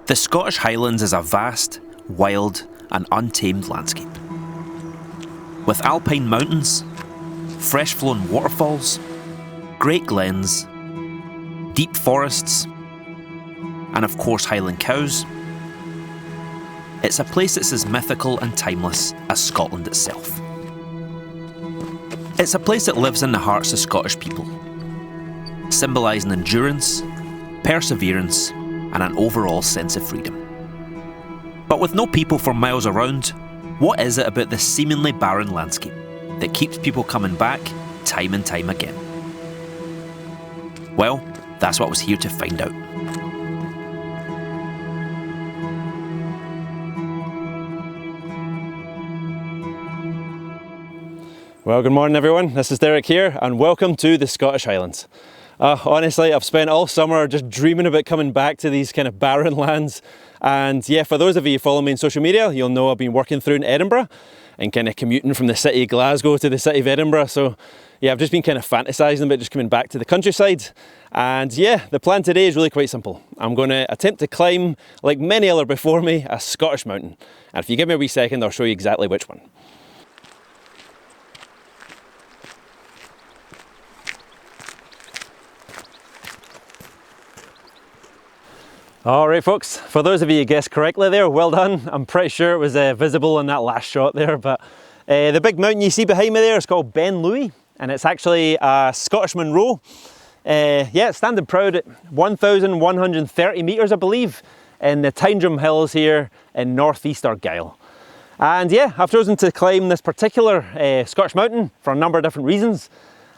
The Scottish Highlands is a vast, wild and untamed landscape. With alpine mountains, fresh-flowing waterfalls, great glens, deep forests, and of course Highland cows, it's a place that's as mythical and timeless as Scotland itself. It's a place that lives in the hearts of Scottish people, symbolising endurance, perseverance, and an overall sense of freedom. But with no people for miles around, what is it about this seemingly barren landscape that keeps people coming back time and time again? Well, that's what I was here to find out. Well, good morning everyone, this is Derek here and welcome to the Scottish Highlands. Honestly, I've spent all summer just dreaming about coming back to these kind of barren lands, and yeah, for those of you who follow me on social media, you'll know I've been working through in Edinburgh and kind of commuting from the city of Glasgow to the city of Edinburgh, so yeah, I've just been kind of fantasising about just coming back to the countryside. And yeah, the plan today is really quite simple. I'm going to attempt to climb, like many other before me, a Scottish mountain, and if you give me a wee second I'll show you exactly which one. Alright folks, for those of you who guessed correctly there, well done. I'm pretty sure it was visible in that last shot there, but the big mountain you see behind me there is called Ben Louis, and it's actually a Scottish Munro. Yeah, it's standing proud at 1,130 metres I believe, in the Tyndrum hills here in Northeast Argyll. And yeah, I've chosen to climb this particular Scottish mountain for a number of different reasons.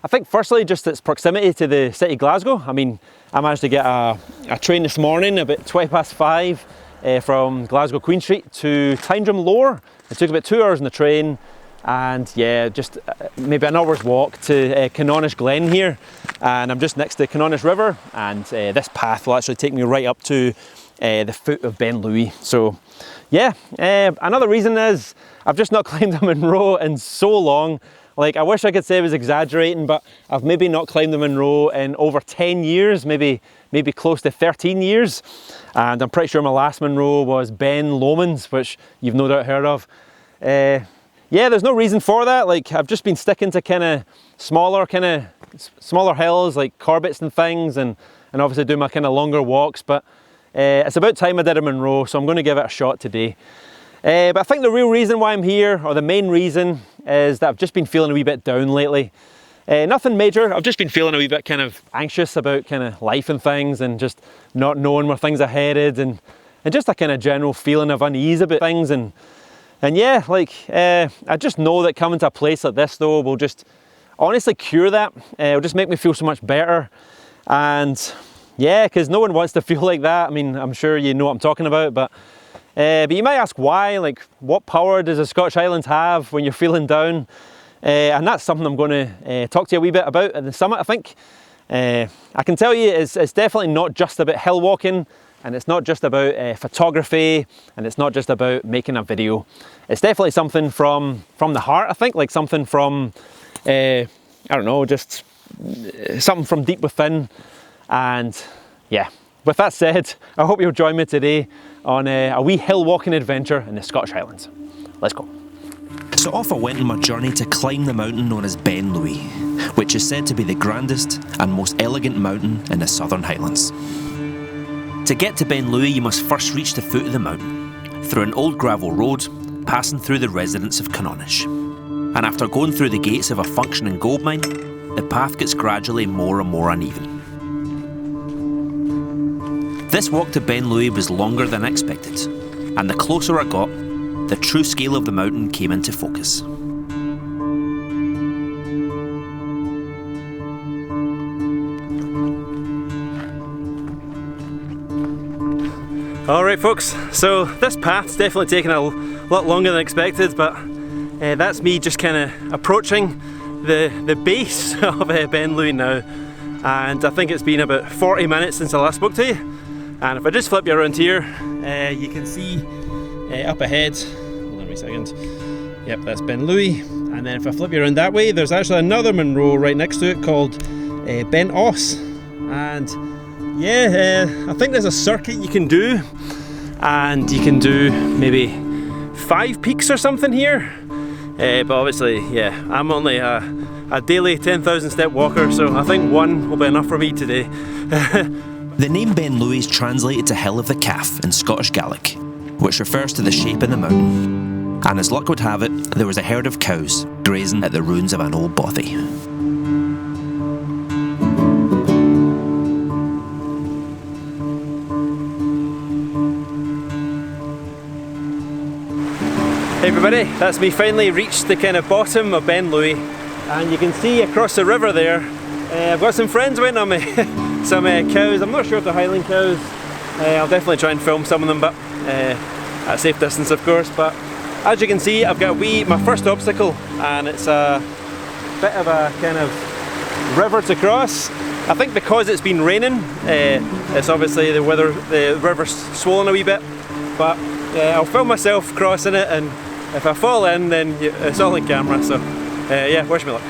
I think firstly just its proximity to the city of Glasgow. I mean, I managed to get a train this morning about 5:20 from Glasgow Queen Street to Tyndrum Lower. It took about 2 hours on the train, and yeah, just maybe an hour's walk to Canonish Glen here. And I'm just next to Canonish River, and this path will actually take me right up to the foot of Ben Louis. So yeah, another reason is I've just not climbed a Munro in so long. Like, I wish I could say I was exaggerating, but I've maybe not climbed the Munro in over 10 years, maybe close to 13 years. And I'm pretty sure my last Munro was Ben Lomond's, which you've no doubt heard of. Yeah, there's no reason for that. Like, I've just been sticking to kind of smaller hills like Corbetts and things, and obviously do my kind of longer walks. But it's about time I did a Munro, so I'm going to give it a shot today. But I think the real reason why I'm here, or the main reason, is that I've just been feeling a wee bit down lately. Nothing major, I've just been feeling a wee bit kind of anxious about kind of life and things, and just not knowing where things are headed, and just a kind of general feeling of unease about things. And yeah, like, I just know that coming to a place like this though will just honestly cure that. It'll just make me feel so much better. And yeah, because no one wants to feel like that. I mean, I'm sure you know what I'm talking about, but you might ask why, like, what power does the Scottish Highlands have when you're feeling down? And that's something I'm going to talk to you a wee bit about at the summit, I think. I can tell you it's definitely not just about hill walking, and it's not just about photography, and it's not just about making a video. It's definitely something from the heart, I think, like something from, I don't know, just something from deep within. And yeah, with that said, I hope you'll join me today on a wee hill walking adventure in the Scottish Highlands. Let's go. So off I went on my journey to climb the mountain known as Ben Louis, which is said to be the grandest and most elegant mountain in the Southern Highlands. To get to Ben Louis, you must first reach the foot of the mountain, through an old gravel road, passing through the residence of Canonish. And after going through the gates of a functioning gold mine, the path gets gradually more and more uneven. This walk to Ben Louis was longer than expected, and the closer I got, the true scale of the mountain came into focus. Alright folks, so this path's definitely taken a lot longer than expected, but that's me just kind of approaching the base of Ben Louis now, and I think it's been about 40 minutes since I last spoke to you. And if I just flip you around here, you can see up ahead, hold on a second, yep, that's Ben Louis. And then if I flip you around that way, there's actually another Munro right next to it called Ben Oss. And yeah, I think there's a circuit you can do and you can do maybe 5 peaks or something here. But obviously, yeah, I'm only a daily 10,000 step walker, so I think 1 will be enough for me today. The name Ben Louis is translated to Hill of the Calf in Scottish Gaelic, which refers to the shape in the mountain. And as luck would have it, there was a herd of cows grazing at the ruins of an old bothy. Hey everybody, that's me finally reached the kind of bottom of Ben Louis, and you can see across the river there, I've got some friends waiting on me, some cows. I'm not sure if they're Highland cows. I'll definitely try and film some of them, but at a safe distance of course. But as you can see, I've got my first obstacle, and it's a bit of a kind of river to cross. I think because it's been raining, it's obviously the river's swollen a wee bit, but I'll film myself crossing it, and if I fall in, then it's all in camera, so yeah, wish me luck.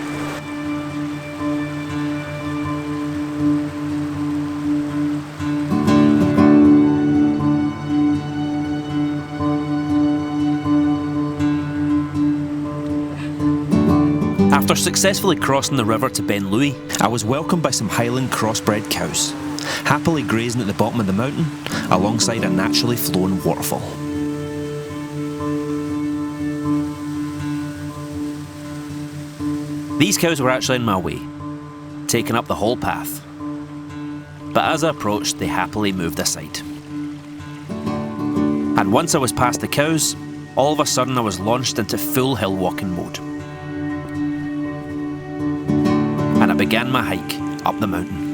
After successfully crossing the river to Ben Louis, I was welcomed by some Highland crossbred cows, happily grazing at the bottom of the mountain alongside a naturally flowing waterfall. These cows were actually in my way, taking up the whole path. But as I approached, they happily moved aside. And once I was past the cows, all of a sudden I was launched into full hill walking mode. And I began my hike up the mountain.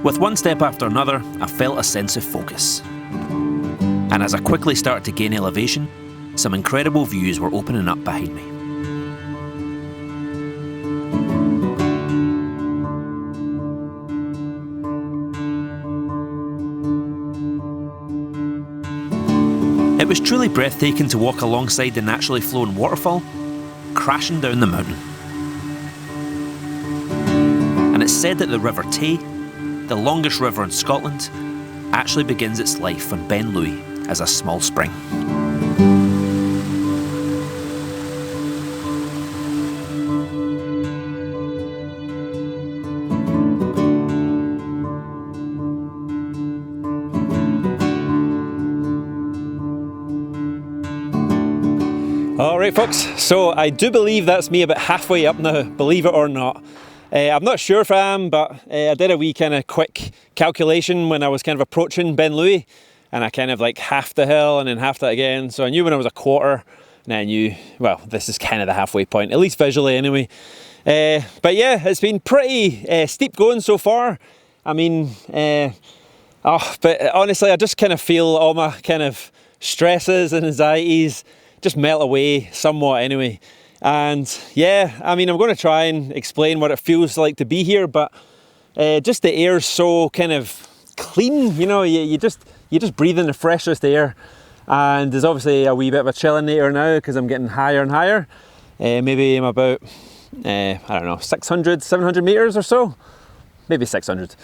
With one step after another, I felt a sense of focus. And as I quickly started to gain elevation, some incredible views were opening up behind me. It was truly breathtaking to walk alongside the naturally flowing waterfall, crashing down the mountain. And it's said that the River Tay, the longest river in Scotland, actually begins its life on Ben Louis as a small spring. Alright folks, so I do believe that's me about halfway up now, believe it or not. I'm not sure if I am, but I did a wee kind of quick calculation when I was kind of approaching Ben Louis, and I kind of like halved the hill and then halved it again, so I knew when I was a quarter, and I knew, well, this is kind of the halfway point, at least visually anyway. But yeah, it's been pretty steep going so far. I mean, but honestly I just kind of feel all my kind of stresses and anxieties just melt away somewhat anyway. And yeah, I mean, I'm going to try and explain what it feels like to be here, but just the air's so kind of clean, you know, you just breathe in the freshest air. And there's obviously a wee bit of a chill in the air now because I'm getting higher and higher. Maybe I'm about, I don't know, 600, 700 meters or so, maybe 600.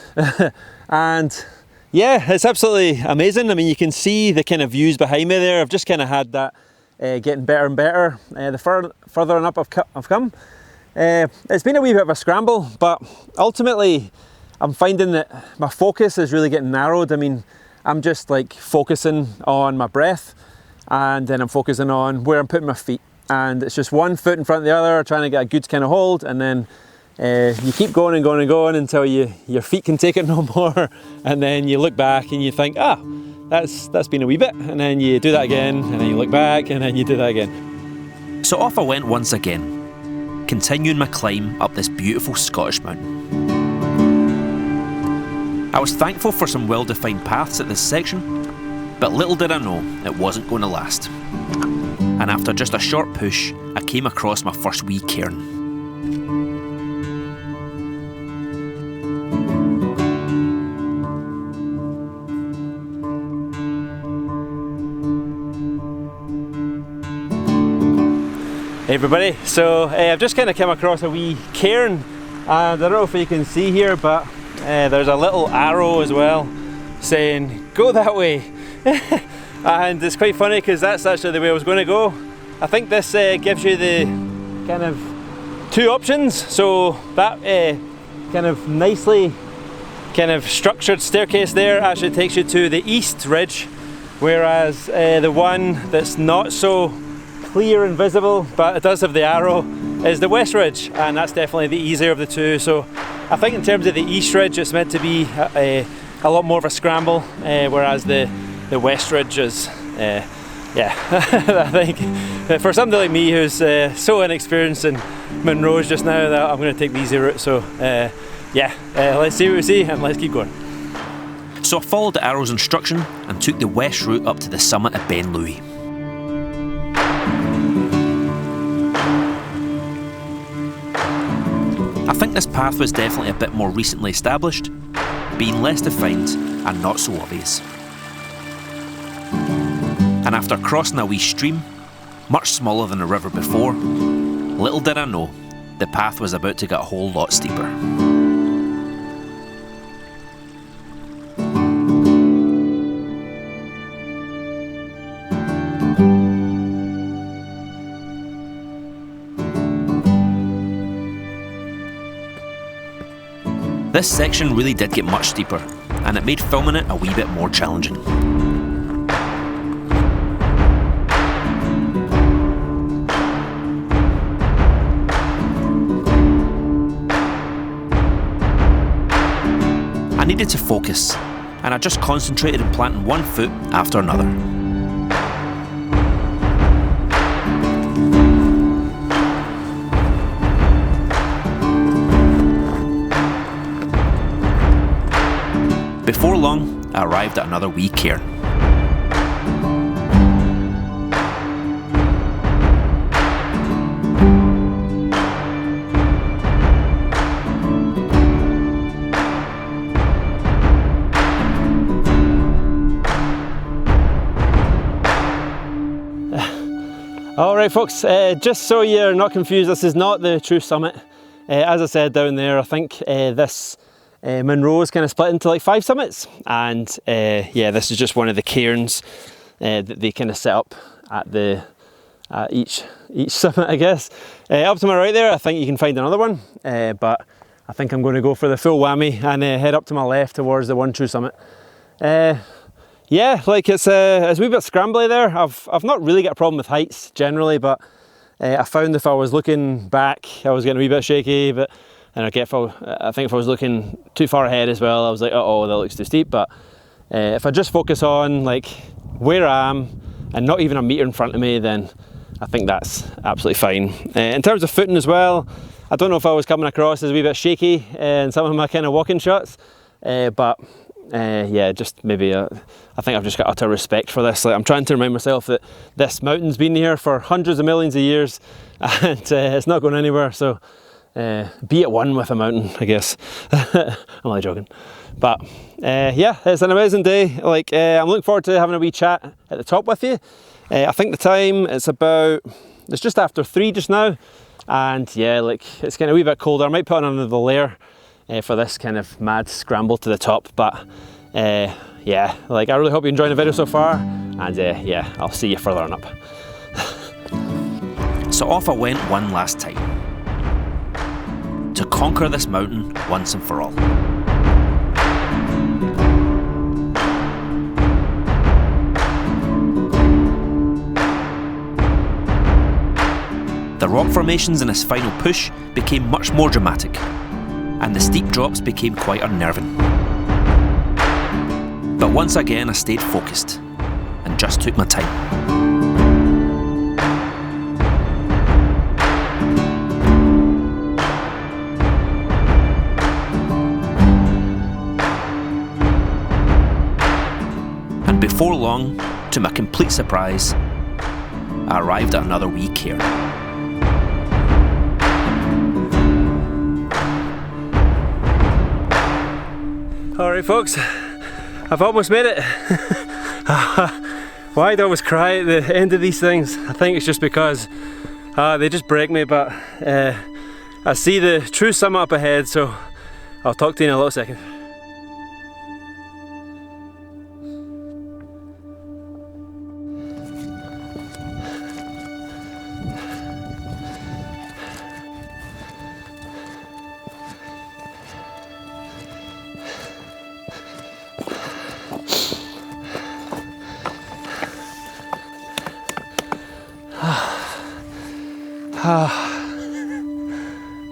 And yeah, it's absolutely amazing. I mean, you can see the kind of views behind me there. I've just kind of had that getting better and better the further on up I've come. It's been a wee bit of a scramble, but ultimately I'm finding that my focus is really getting narrowed. I mean, I'm just like focusing on my breath, and then I'm focusing on where I'm putting my feet, and it's just one foot in front of the other, trying to get a good kind of hold, and then you keep going and going and going until your feet can take it no more, and then you look back and you think, that's been a wee bit, and then you do that again, and then you look back, and then you do that again. So off I went once again, continuing my climb up this beautiful Scottish mountain. I was thankful for some well-defined paths at this section, but little did I know it wasn't going to last. And after just a short push, I came across my first wee cairn. Hey everybody, so I've just kind of come across a wee cairn, and I don't know if you can see here, but there's a little arrow as well saying, go that way. And it's quite funny because that's actually the way I was going to go. I think this gives you the kind of two options. So that kind of nicely kind of structured staircase there actually takes you to the east ridge, whereas the one that's not so clear and visible, but it does have the arrow, is the west ridge, and that's definitely the easier of the two. So I think in terms of the east ridge, it's meant to be a lot more of a scramble, whereas the west ridge is, yeah, I think for somebody like me who's so inexperienced in Munros just now, that I'm going to take the easy route. So yeah, let's see what we see and let's keep going. So I followed the arrow's instruction and took the west route up to the summit of Ben Louis. I think this path was definitely a bit more recently established, being less defined and not so obvious. And after crossing a wee stream, much smaller than the river before, little did I know, the path was about to get a whole lot steeper. This section really did get much steeper, and it made filming it a wee bit more challenging. I needed to focus, and I just concentrated on planting one foot after another. Before long, I arrived at another wee cairn. Alright folks, just so you're not confused, this is not the true summit. As I said down there, I think this Munro is kind of split into like 5 summits, and yeah, this is just one of the cairns that they kind of set up at each summit, I guess. Up to my right there, I think you can find another one, but I think I'm going to go for the full whammy and head up to my left towards the one true summit. Yeah, like it's a wee bit scrambly there. I've not really got a problem with heights generally, but I found if I was looking back, I was getting a wee bit shaky. But and I think if I was looking too far ahead as well, I was like, oh, that looks too steep. But if I just focus on like where I am and not even a metre in front of me, then I think that's absolutely fine. In terms of footing as well, I don't know if I was coming across as a wee bit shaky in some of my kind of walking shots, but yeah, just maybe I think I've just got utter respect for this. Like, I'm trying to remind myself that this mountain's been here for hundreds of millions of years, and it's not going anywhere. So be at one with a mountain, I guess. I'm only joking, but yeah, it's an amazing day. Like I'm looking forward to having a wee chat at the top with you. I think the time it's just after 3 just now, and yeah, like it's kind of a wee bit colder. I might put on another layer for this kind of mad scramble to the top, but yeah, like I really hope you enjoyed the video so far, and yeah, I'll see you further on up. So off I went one last time, to conquer this mountain once and for all. The rock formations in this final push became much more dramatic, and the steep drops became quite unnerving. But once again I stayed focused and just took my time. And before long, to my complete surprise, I arrived at another wee cairn. Alright folks, I've almost made it. Why do I always cry at the end of these things? I think it's just because they just break me, but I see the true summit up ahead, so I'll talk to you in a little second.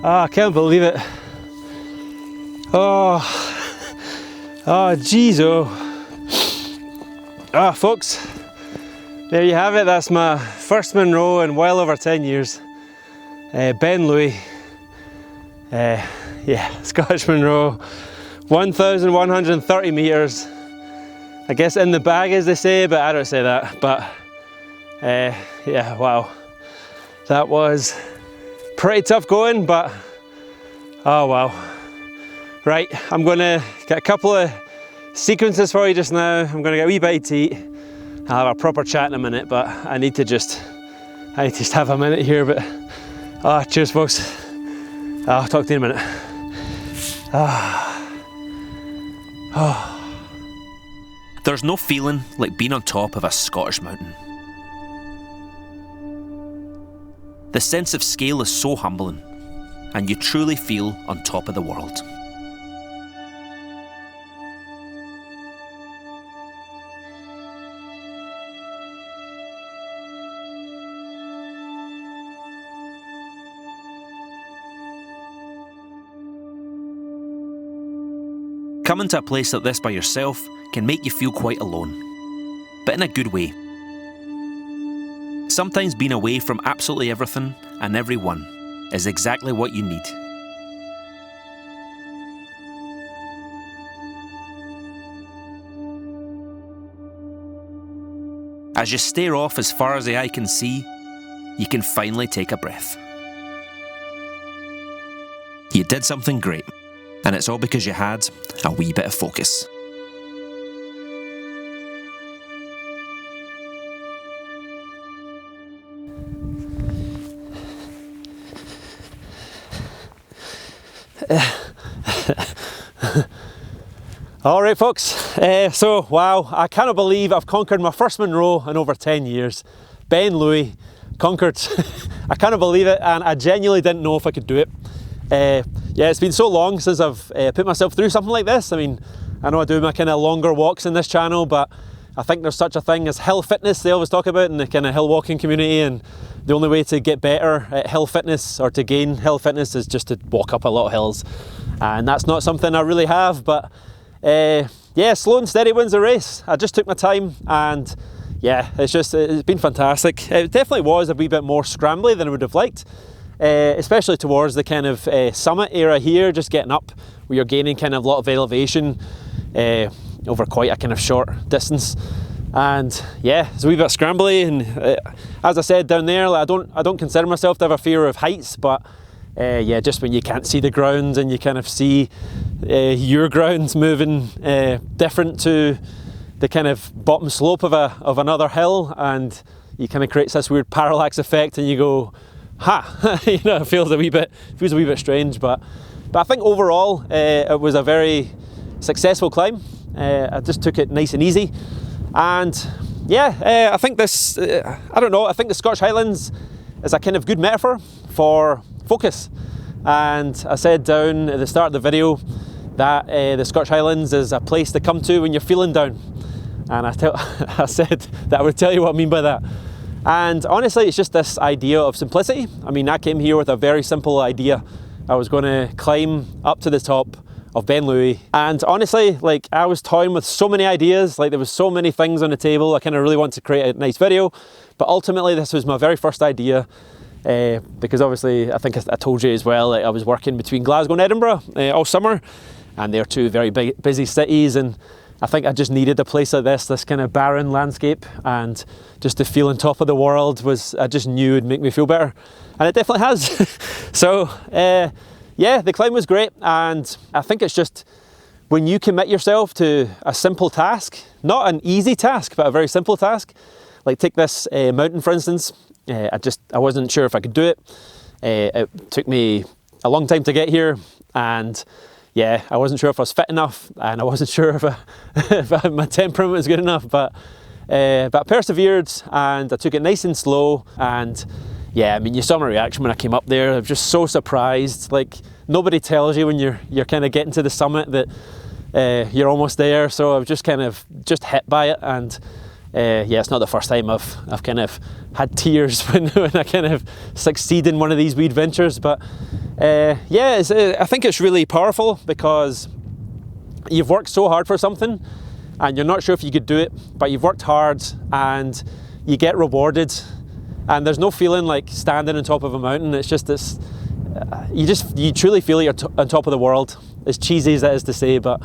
I can't believe it. Oh, geez, folks, there you have it. That's my first Munro in well over 10 years. Ben Louis, yeah, Scottish Munro, 1,130 metres. I guess in the bag, as they say, but I don't say that. But yeah, wow, that was pretty tough going, but oh wow. Right, I'm gonna get a couple of sequences for you just now. I'm gonna get a wee bite to eat. I'll have a proper chat in a minute, but I need to just have a minute here. But cheers, folks. I'll talk to you in a minute. There's no feeling like being on top of a Scottish mountain. The sense of scale is so humbling, and you truly feel on top of the world. Coming to a place like this by yourself can make you feel quite alone, but in a good way. Sometimes being away from absolutely everything and everyone is exactly what you need. As you stare off as far as the eye can see, you can finally take a breath. You did something great, and it's all because you had a wee bit of focus. Alright folks, so wow, I cannot believe I've conquered my first Munro in over 10 years. Ben Louis, conquered. I cannot believe it, and I genuinely didn't know if I could do it. Yeah, it's been so long since I've put myself through something like this. I mean, I know I do my kind of longer walks in this channel, but I think there's such a thing as hill fitness they always talk about in the kind of hill walking community, and the only way to get better at hill fitness or to gain hill fitness is just to walk up a lot of hills. And that's not something I really have, but yeah, slow and steady wins the race. I just took my time, and yeah, it's been fantastic. It definitely was a wee bit more scrambly than I would have liked, especially towards the kind of summit area here, just getting up where you're gaining kind of a lot of elevation over quite a kind of short distance. And yeah, it's a wee bit scrambly, and as I said down there, like, I don't consider myself to have a fear of heights, but yeah, just when you can't see the ground and you kind of see your grounds moving different to the kind of bottom slope of another hill, and you kind of creates this weird parallax effect, and you go, ha, you know, it feels a wee bit strange, but I think overall it was a very successful climb. I just took it nice and easy, and yeah, I think this, I don't know, I think the Scottish Highlands is a kind of good metaphor for focus. And I said down at the start of the video that the Scottish Highlands is a place to come to when you're feeling down. And I said that I would tell you what I mean by that. And honestly, it's just this idea of simplicity. I mean, I came here with a very simple idea. I was going to climb up to the top of Ben Louis, and honestly, like, I was toying with so many ideas. Like, there was so many things on the table. I kind of really wanted to create a nice video, but ultimately this was my very first idea, because obviously, I think I told you as well, like, I was working between Glasgow and Edinburgh all summer, and they're two very busy cities, and I think I just needed a place like this kind of barren landscape, and just to feel on top of the world I just knew it'd make me feel better, and it definitely has. So yeah, the climb was great, and I think it's just when you commit yourself to a simple task, not an easy task, but a very simple task. Like, take this mountain, for instance. I wasn't sure if I could do it. It took me a long time to get here, and yeah, I wasn't sure if I was fit enough, and I wasn't sure if my temperament was good enough, but I persevered, and I took it nice and slow. And yeah, I mean, you saw my reaction when I came up there. I was just so surprised. Like, nobody tells you when you're kind of getting to the summit that you're almost there. So I was just kind of hit by it, and yeah, it's not the first time I've kind of had tears when I kind of succeed in one of these wee adventures. But yeah, I think it's really powerful because you've worked so hard for something and you're not sure if you could do it, but you've worked hard and you get rewarded, and there's no feeling like standing on top of a mountain. It's just this, you truly feel you're on top of the world, as cheesy as that is to say. But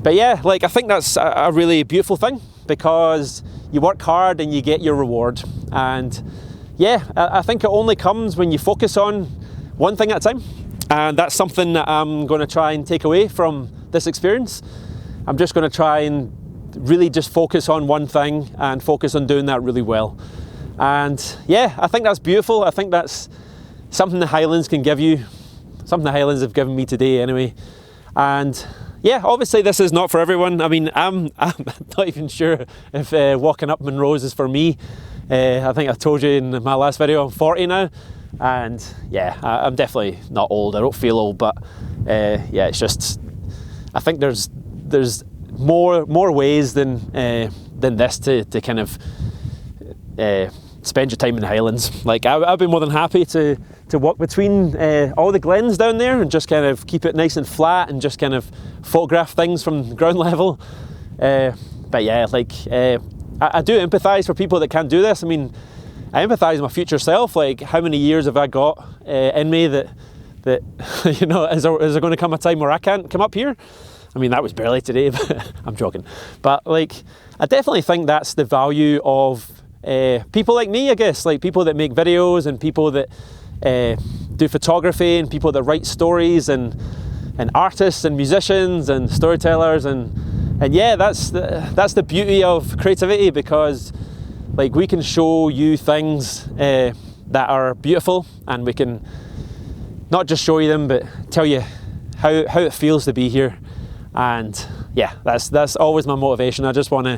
yeah, like, I think that's a really beautiful thing, because you work hard and you get your reward. And yeah, I think it only comes when you focus on one thing at a time, and that's something that I'm going to try and take away from this experience. I'm just going to try and really just focus on one thing and focus on doing that really well. And yeah, I think that's beautiful. I think that's something the Highlands can give you, something the Highlands have given me today anyway. And yeah, obviously this is not for everyone. I mean, I'm not even sure if walking up Munros is for me. I think I told you in my last video, I'm 40 now. And yeah, I'm definitely not old. I don't feel old, but yeah, it's just, I think there's more ways than this to kind of spend your time in the Highlands. Like, I'd be more than happy to walk between all the glens down there and just kind of keep it nice and flat and just kind of photograph things from ground level. But yeah, like, I do empathise for people that can't do this. I mean, I empathise with my future self. Like, how many years have I got in me that you know, is there going to come a time where I can't come up here? I mean, that was barely today, but I'm joking. But like, I definitely think that's the value of people like me, I guess, like people that make videos and people that do photography and people that write stories and artists and musicians and storytellers, and yeah, that's the beauty of creativity, because like, we can show you things that are beautiful, and we can not just show you them, but tell you how it feels to be here. And yeah, that's always my motivation. I just want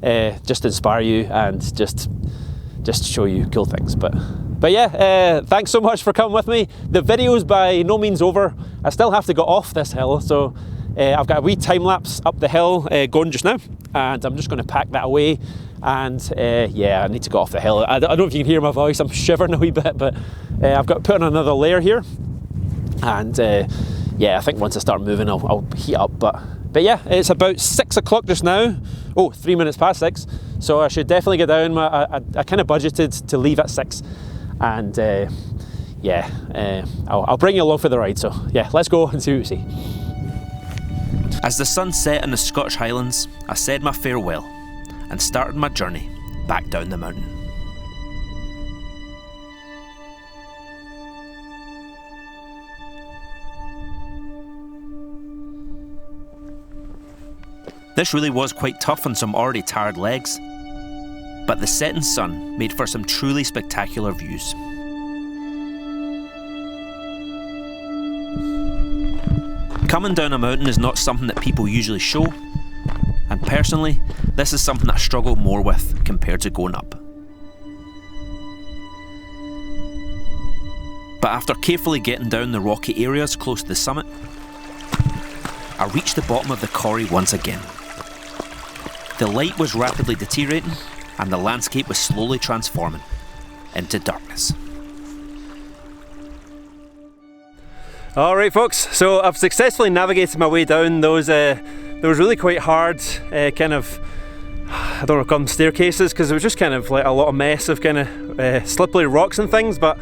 to just inspire you and just show you cool things. But yeah, thanks so much for coming with me. The video's by no means over. I still have to go off this hill, so I've got a wee time lapse up the hill going just now, and I'm just going to pack that away. And yeah, I need to go off the hill. I don't know if you can hear my voice, I'm shivering a wee bit, but I've got to put on another layer here. And yeah, I think once I start moving, I'll heat up. But yeah, it's about 6 o'clock just now. Oh, 3 minutes past 6. So I should definitely get down. I kind of budgeted to leave at 6. And yeah, I'll bring you along for the ride. So yeah, let's go and see what we see. As the sun set in the Scottish Highlands, I said my farewell and started my journey back down the mountain. This really was quite tough on some already tired legs, but the setting sun made for some truly spectacular views. Coming down a mountain is not something that people usually show, and personally, this is something I struggle more with compared to going up. But after carefully getting down the rocky areas close to the summit, I reached the bottom of the corrie once again. The light was rapidly deteriorating, and the landscape was slowly transforming into darkness. Alright folks, so I've successfully navigated my way down those really quite hard kind of, I don't know, call them staircases, because it was just kind of like a lot of mess of kind of slippery rocks and things. But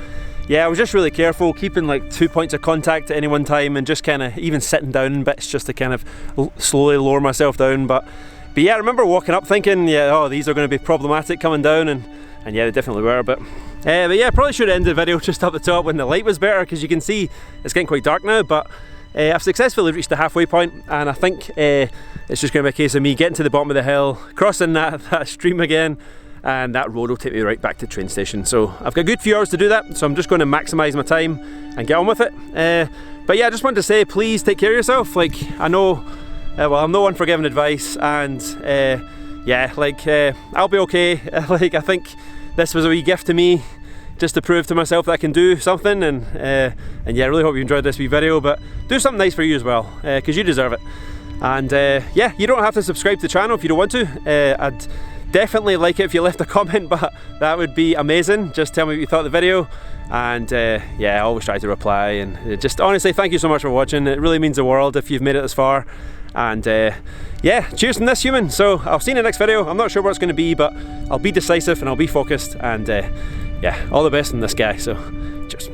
yeah, I was just really careful, keeping like 2 points of contact at any one time, and just kind of even sitting down in bits just to kind of slowly lower myself down. But yeah, I remember walking up thinking, yeah, oh, these are going to be problematic coming down, and yeah, they definitely were. But yeah, probably should have ended the video just up the top when the light was better, because you can see it's getting quite dark now. But I've successfully reached the halfway point, and I think it's just going to be a case of me getting to the bottom of the hill, crossing that stream again, and that road will take me right back to the train station. So I've got a good few hours to do that, so I'm just going to maximise my time and get on with it. But yeah, I just wanted to say, please take care of yourself. Like, I know, well, I'm no one for giving advice, and yeah, like, I'll be okay. Like, I think this was a wee gift to me, just to prove to myself that I can do something. And yeah, I really hope you enjoyed this wee video, but do something nice for you as well, because you deserve it. And yeah, you don't have to subscribe to the channel if you don't want to. I'd definitely like it if you left a comment, but that would be amazing. Just tell me what you thought of the video, and yeah, I always try to reply, and just honestly thank you so much for watching. It really means the world if you've made it this far. And yeah, cheers from this human. So I'll see you in the next video. I'm not sure what it's going to be, but I'll be decisive and I'll be focused, and yeah, all the best from this guy. So cheers.